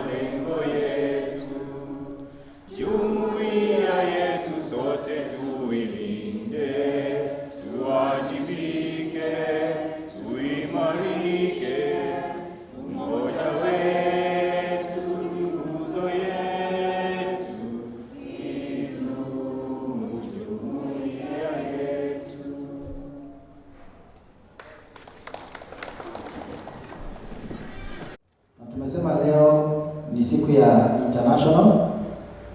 malengo yetu. Jumuiya yetu sote tuilinde, tuwajibike, tuimarike. Umoja wetu ni nguzo yetu, idumu jumuiya yetu. Tumesema leo ni siku ya International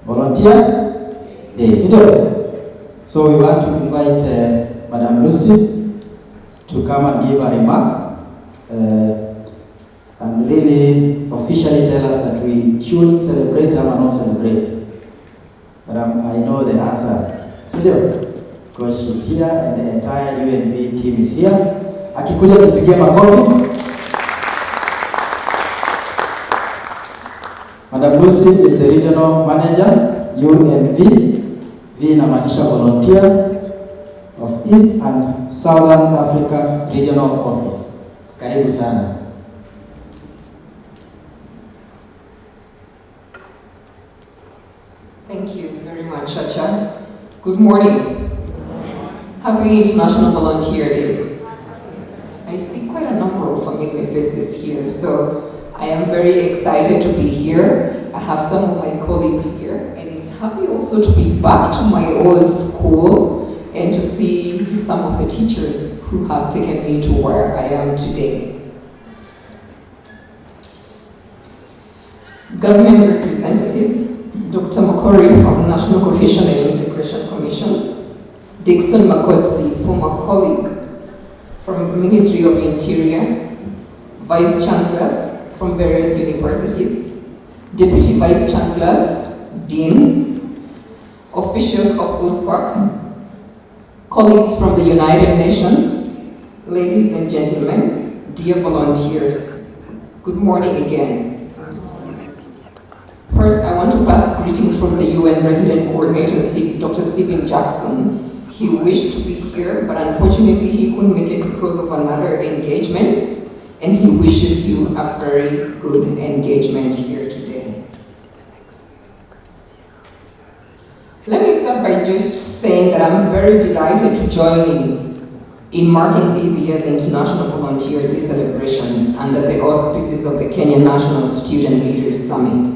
Volunteer Day, sindio? So we want to invite Madam Lucy to come and give a remark and really officially tell us that we should celebrate or not celebrate. Madam, I know the answer, sindio? Because she's here and the entire UNB team is here. Akikuja tupigie makofi. Madam Lucy is the Regional Manager, UNV, V inamaanisha Volunteer of East and Southern Africa Regional Office. Karibu sana. Thank you very much, Chacha. Good morning. Happy International Volunteer Day. I see quite a number of familiar faces here, so I am very excited to be here. I have some of my colleagues here, and it's happy also to be back to my old school and to see some of the teachers who have taken me to where I am today. Government representatives, Dr. Makori from National Cohesion and Integration Commission, Dixon Makotsi, former colleague from the Ministry of Interior, Vice Chancellors from various universities, Deputy Vice Chancellors, Deans, officials of UCSPAK, colleagues from the United Nations, ladies and gentlemen, dear volunteers, good morning again. First, I want to pass greetings from the UN Resident Coordinator, Dr. Stephen Jackson. He wished to be here, but unfortunately he couldn't make it because of another engagement, and he wishes you a very good engagement here today. Let me start by just saying that I'm very delighted to join in marking this year's International Volunteer Day celebrations under the auspices of the Kenyan National Student Leaders Summit.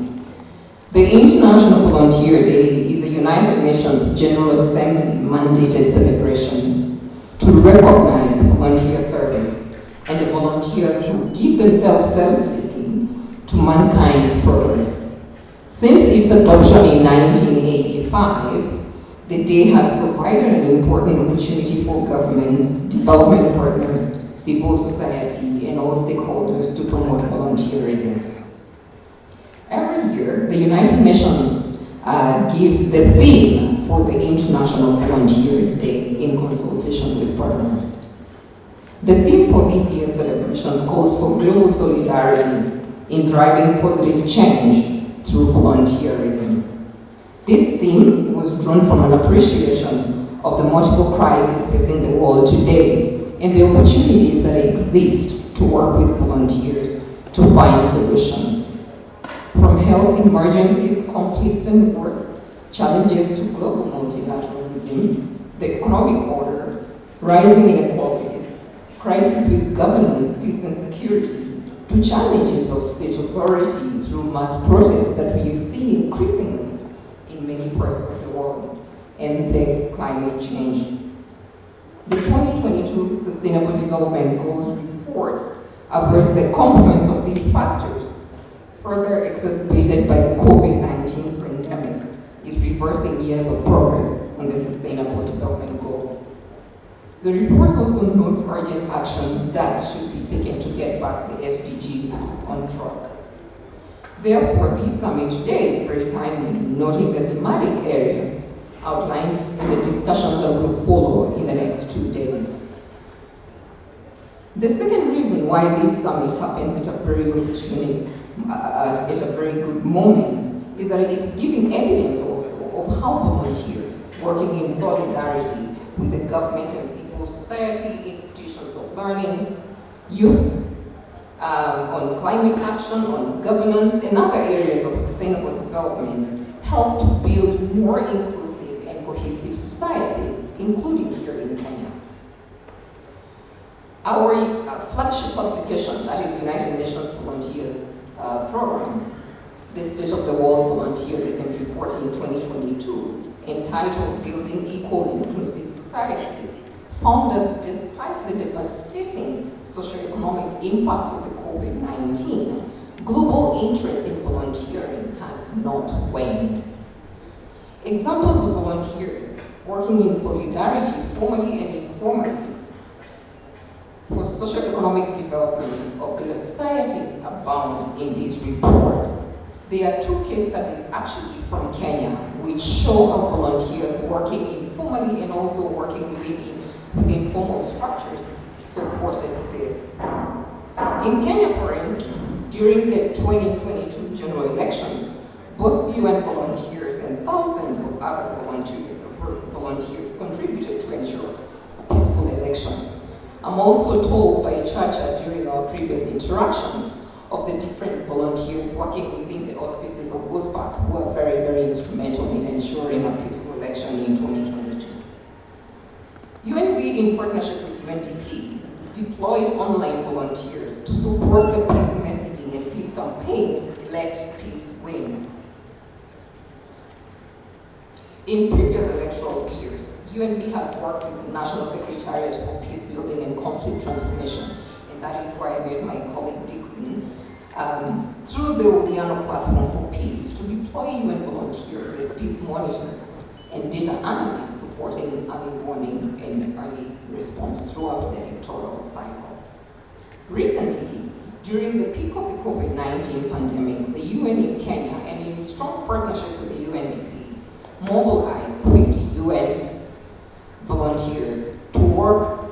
The International Volunteer Day is a United Nations General Assembly mandated celebration to recognize volunteer service and the volunteers who give themselves selflessly to mankind's progress. Since its adoption in 1985, the day has provided an important opportunity for governments, development partners, civil society, and all stakeholders to promote volunteerism. Every year, the United Nations gives the theme for the International Volunteers Day in consultation with partners. The theme for this year's celebrations calls for global solidarity in driving positive change through volunteerism. This theme was drawn from an appreciation of the multiple crises facing the world today and the opportunities that exist to work with volunteers to find solutions. From health emergencies, conflicts and wars, challenges to global multilateralism, the economic order, rising inequalities, crisis with governance, peace and security, to challenges of state authority through mass protests that we have seen increasingly in many parts of the world, and the climate change. The 2022 Sustainable Development Goals report averts the confluence of these factors, further exacerbated by the COVID-19 pandemic, is reversing years of progress on the Sustainable Development Goals. The report also notes urgent actions that should be taken to get back the SDGs on track. Therefore, this summit today is very timely, noting the thematic areas outlined in the discussions that will follow in the next 2 days. The second reason why this summit happens at a very good moment is that it's giving evidence also of how volunteers working in solidarity with the government and civil society, institutions of learning, youth, on climate action, on governance, and other areas of sustainable development help to build more inclusive and cohesive societies, including here in Kenya. Our flagship publication, that is the United Nations Volunteers Program, the State of the World Volunteerism Report in 2022, entitled Building Equal and Inclusive Societies, found that despite the devastating socioeconomic impacts of the COVID-19, global interest in volunteering has not waned. Examples of volunteers working in solidarity, formally and informally, for socioeconomic development of their societies abound in these reports. There are two case studies actually from Kenya which show how volunteers working informally and also working within formal structures supported this. In Kenya, for instance, during the 2022 general elections, both UN volunteers and thousands of other volunteers contributed to ensure a peaceful election. I'm also told by Chacha during our previous interactions of the different volunteers working within the auspices of UCSPAK who are very, very instrumental in ensuring a peaceful election in 2022. UNV, in partnership with UNDP, deployed online volunteers to support the peace messaging and peace campaign, Let Peace Win. In previous electoral years, UNV has worked with the National Secretariat for Peace Building and Conflict Transformation, and that is why I met my colleague Dixon through the Uwiano Platform for Peace to deploy UN volunteers as peace monitors and data analysts supporting early warning and early response throughout the electoral cycle. Recently, during the peak of the COVID-19 pandemic, the UN in Kenya, and in strong partnership with the UNDP, mobilized 50 UN volunteers to work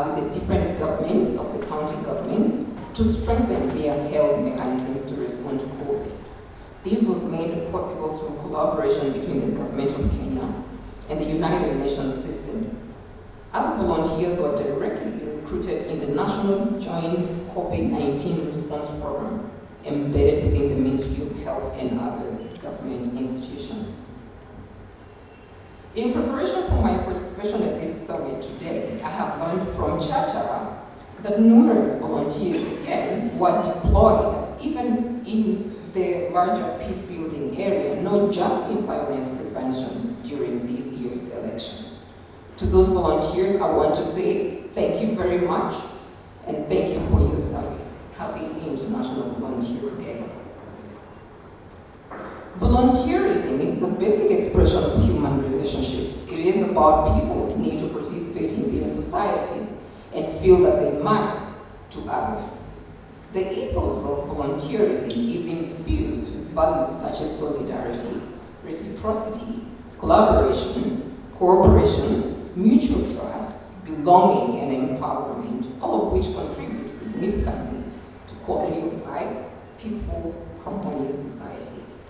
with the different governments of the county governments to strengthen their health mechanisms to respond to COVID. This was made possible through collaboration between the government of Kenya and the United Nations system. Other volunteers were directly recruited in the National Joint COVID-19 Response Program, embedded within the Ministry of Health and other government institutions. In preparation for my participation at this summit today, I have learned from Chacha that numerous volunteers, again, were deployed even in the larger peace-building area, not just in violence prevention during this year's election. To those volunteers, I want to say thank you very much, and thank you for your service. Happy International Volunteer Day. Volunteerism is a basic expression of human relationships. It is about people's need to participate in their societies and feel that they matter to others. The ethos of volunteerism is infused with values such as solidarity, reciprocity, collaboration, cooperation, mutual trust, belonging, and empowerment, all of which contribute significantly to quality of life, peaceful, harmonious societies.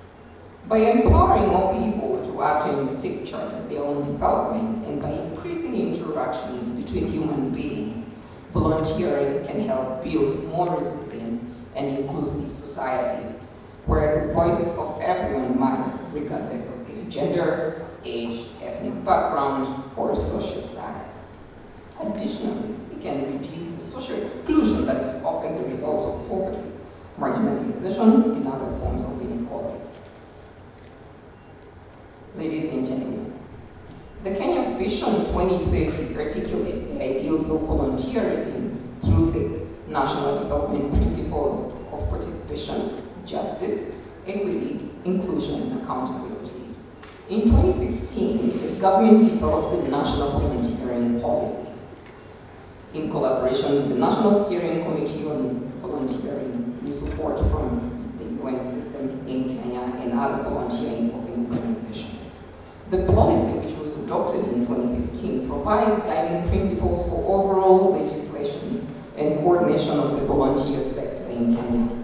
By empowering all people to act and take charge of their own development, and by increasing interactions between human beings, volunteering can help build more resilient and inclusive societies where the voices of everyone matter, regardless of their gender, age, ethnic background, or social status. Additionally, it can reduce the social exclusion that is often the result of poverty, marginalization, and other forms of inequality. Ladies and gentlemen, the Kenya Vision 2030 articulates the ideals of volunteerism through the National Development Principles of Participation, Justice, Equity, Inclusion, and Accountability. In 2015, the government developed the National Volunteering Policy in collaboration with the National Steering Committee on Volunteering, with support from the UN system in Kenya and other volunteering-involving organizations. The policy, which was adopted in 2015, provides guiding principles for overall legislation and coordination of the volunteer sector in Kenya.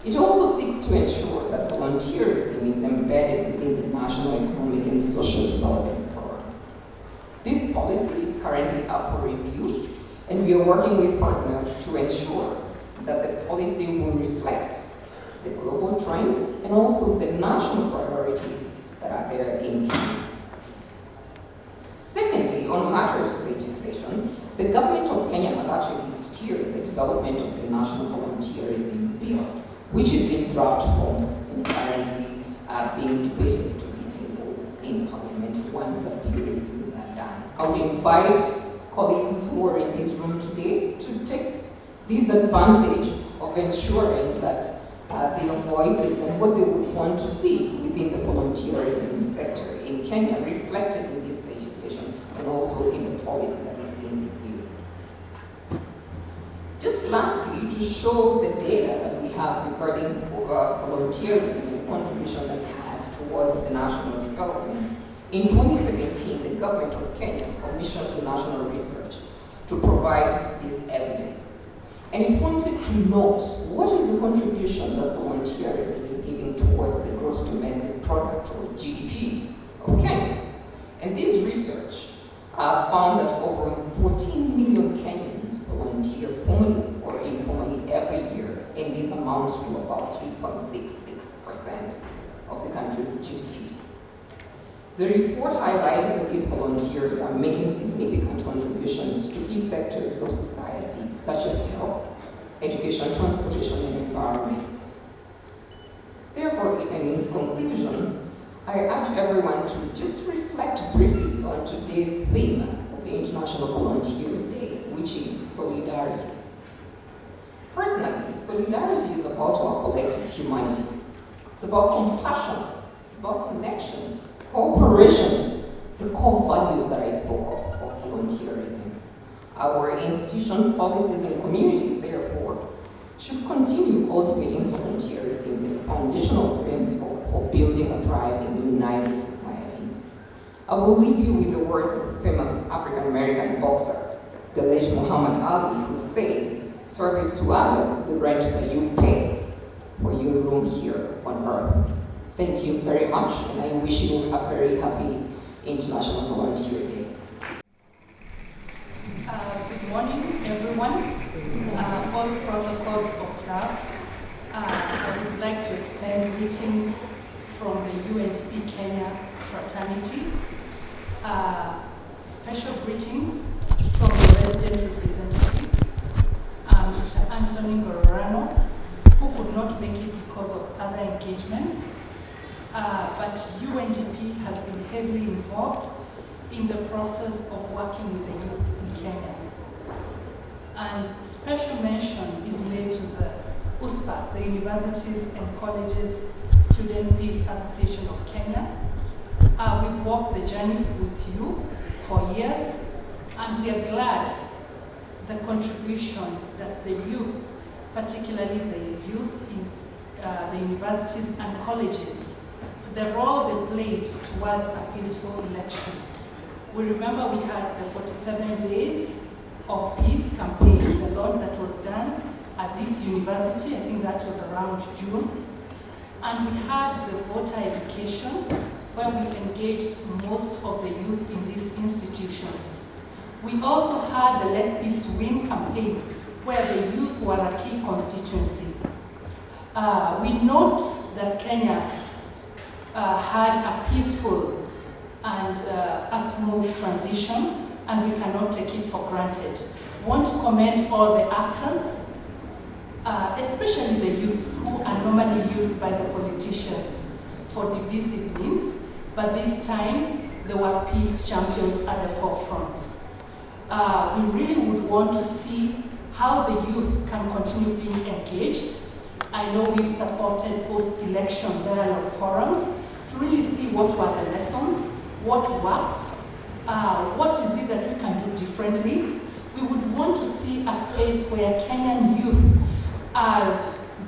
It also seeks to ensure that volunteerism is embedded within the national economic and social development programs. This policy is currently up for review, and we are working with partners to ensure that the policy will reflect the global trends and also the national priorities that are there in Kenya. Secondly, on matters of legislation, the government of Kenya has actually steered the development of the National Volunteerism Bill, which is in draft form and currently being debated to be tabled in Parliament once a few reviews are done. I would invite colleagues who are in this room today to take this advantage of ensuring that their voices and what they would want to see within the volunteerism sector in Kenya reflected in this legislation and also in the policy that is being reviewed. Just lastly, to show the data that we have regarding volunteerism and the contribution that it has towards the national development, in 2017, the government of Kenya commissioned the National Research to provide this evidence. And it wanted to note what is the contribution that volunteerism is giving towards the gross domestic product, or GDP, of Kenya. And this research found that over 14 million Kenyans volunteer formally or informally every year, and this amounts to about 3.66% of the country's GDP. The report highlighted that these volunteers are making significant contributions to key sectors of society, such as health, education, transportation, and environment. Therefore, in conclusion, I urge everyone to just reflect briefly on today's theme of International Volunteer Day, which is solidarity. Personally, solidarity is about our collective humanity. It's about compassion, it's about connection, cooperation, the core values that I spoke of volunteerism. Our institution, policies, and communities, therefore, should continue cultivating volunteerism as a foundational principle for building a thriving, united society. I will leave you with the words of the famous African-American boxer, the late Muhammad Ali, who said, "Service to others is the rent that you pay for your room here on earth." Thank you very much, and I wish you a very happy International Volunteer Day. Good morning, everyone. All protocols observed. I would like to extend greetings from the UNDP Kenya fraternity. Special greetings from the resident representative, Mr. Anthony Gororano, who could not make it because of other engagements. But UNDP has been heavily involved in the process of working with the youth in Kenya. And special mention is made to the UCSPAK, the Universities and Colleges Student Peace Association of Kenya. We've walked the journey with you for years, and we are glad the contribution that the youth, particularly the youth in the universities and colleges, the role they played towards a peaceful election. We remember we had the 47 Days of Peace campaign, the launch that was done at this university. I think that was around June. And we had the voter education, where we engaged most of the youth in these institutions. We also had the Let Peace Win campaign, where the youth were a key constituency. We note that Kenya had a peaceful and a smooth transition, and we cannot take it for granted. Want to commend all the actors, especially the youth, who are normally used by the politicians for divisive means, but this time they were peace champions at the forefront. We really would want to see how the youth can continue being engaged. I know we've supported post-election dialogue forums to really see what were the lessons, what worked, what is it that we can do differently. We would want to see a space where Kenyan youth are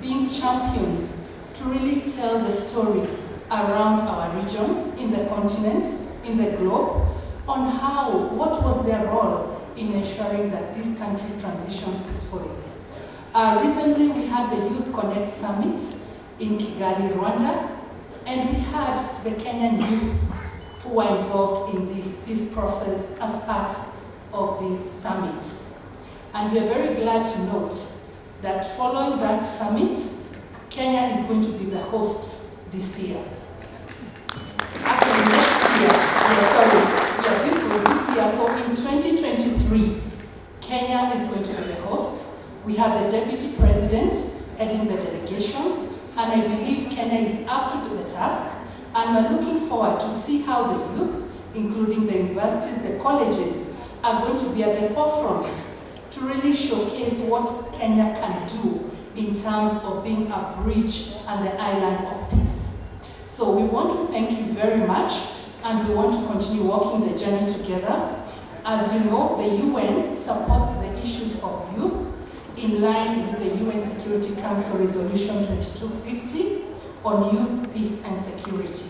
being champions to really tell the story around our region, in the continent, in the globe, on what was their role in ensuring that this country transitioned peacefully. Recently, we had the Youth Connect Summit in Kigali, Rwanda, and we had the Kenyan youth who were involved in this peace process as part of this summit. And we are very glad to note that following that summit, Kenya is going to be the host this year. Actually, next year, this was this year. So in 2023, Kenya is going to be the host. We have the Deputy President heading the delegation, and I believe Kenya is up to the task, and we're looking forward to see how the youth, including the universities, the colleges, are going to be at the forefront to really showcase what Kenya can do in terms of being a bridge and the island of peace. So we want to thank you very much, and we want to continue walking the journey together. As you know, the UN supports the issues of youth in line with the UN Security Council Resolution 2250 on youth, peace and security.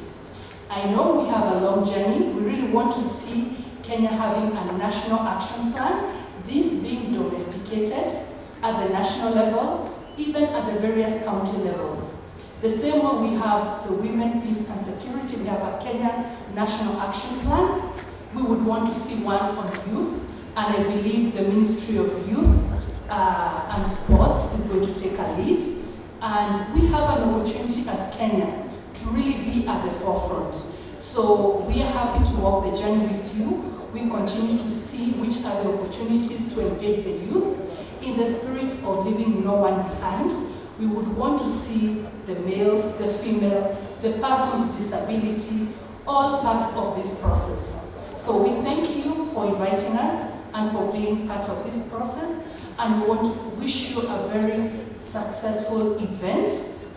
I know we have a long journey. We really want to see Kenya having a national action plan, this being domesticated at the national level, even at the various county levels. The same way we have the Women, Peace and Security, we have a Kenya National Action Plan. We would want to see one on youth, and I believe the Ministry of Youth and Sports is going to take a lead. And we have an opportunity as Kenya to really be at the forefront. So we are happy to walk the journey with you. We continue to see which are the opportunities to engage the youth in the spirit of leaving no one behind. We would want to see the male, the female, the persons with disability, all part of this process. So we thank you for inviting us and for being part of this process, and we want to wish you a very successful event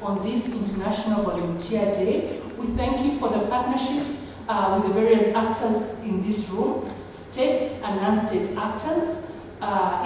on this International Volunteer Day. We thank you for the partnerships with the various actors in this room, state and non-state actors.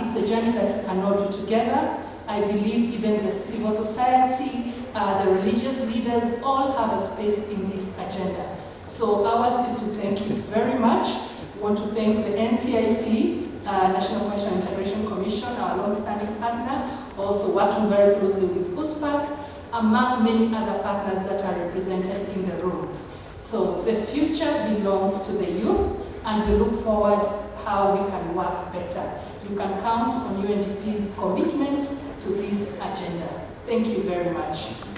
It's a journey that we cannot do together. I believe even the civil society, the religious leaders, all have a space in this agenda. So ours is to thank you very much. We want to thank the NCIC, National Question Integration Commission, our long-standing partner, also working very closely with UCSPAK, among many other partners that are represented in the room. So the future belongs to the youth, and we look forward how we can work better. You can count on UNDP's commitment to this agenda. Thank you very much.